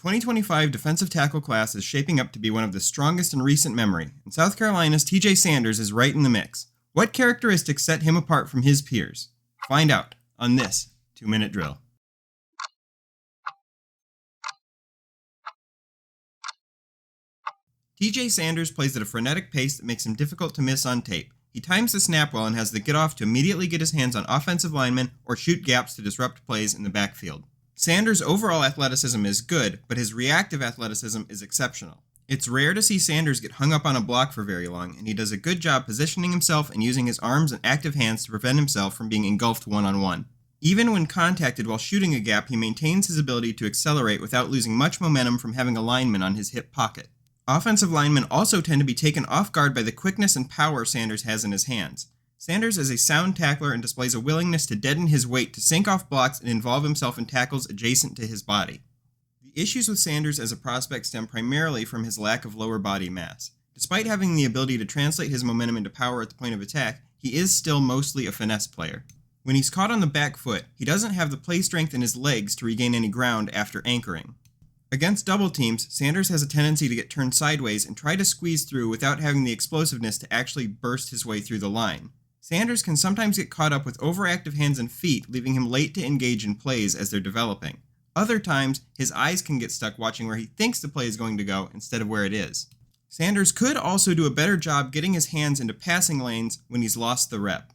2025 defensive tackle class is shaping up to be one of the strongest in recent memory, and South Carolina's TJ Sanders is right in the mix. What characteristics set him apart from his peers? Find out on this 2-minute drill. TJ Sanders plays at a frenetic pace that makes him difficult to miss on tape. He times the snap well and has the get-off to immediately get his hands on offensive linemen or shoot gaps to disrupt plays in the backfield. Sanders' overall athleticism is good, but his reactive athleticism is exceptional. It's rare to see Sanders get hung up on a block for very long, and he does a good job positioning himself and using his arms and active hands to prevent himself from being engulfed one-on-one. Even when contacted while shooting a gap, he maintains his ability to accelerate without losing much momentum from having a lineman on his hip pocket. Offensive linemen also tend to be taken off guard by the quickness and power Sanders has in his hands. Sanders is a sound tackler and displays a willingness to deaden his weight to sink off blocks and involve himself in tackles adjacent to his body. The issues with Sanders as a prospect stem primarily from his lack of lower body mass. Despite having the ability to translate his momentum into power at the point of attack, he is still mostly a finesse player. When he's caught on the back foot, he doesn't have the play strength in his legs to regain any ground after anchoring. Against double teams, Sanders has a tendency to get turned sideways and try to squeeze through without having the explosiveness to actually burst his way through the line. Sanders can sometimes get caught up with overactive hands and feet, leaving him late to engage in plays as they're developing. Other times, his eyes can get stuck watching where he thinks the play is going to go instead of where it is. Sanders could also do a better job getting his hands into passing lanes when he's lost the rep.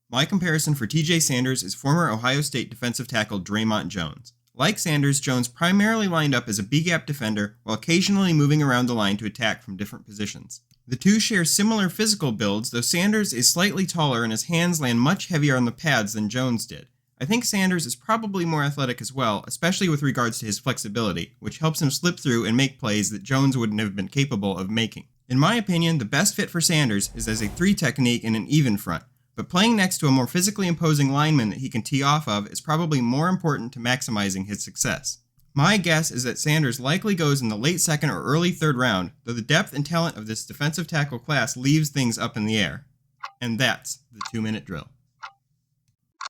My comparison for TJ Sanders is former Ohio State defensive tackle Draymond Jones. Like Sanders, Jones primarily lined up as a B-gap defender while occasionally moving around the line to attack from different positions. The two share similar physical builds, though Sanders is slightly taller and his hands land much heavier on the pads than Jones did. I think Sanders is probably more athletic as well, especially with regards to his flexibility, which helps him slip through and make plays that Jones wouldn't have been capable of making. In my opinion, the best fit for Sanders is as a 3 technique and an even front, but playing next to a more physically imposing lineman that he can tee off of is probably more important to maximizing his success. My guess is that Sanders likely goes in the late second or early third round, though the depth and talent of this defensive tackle class leaves things up in the air. And that's the 2-minute drill.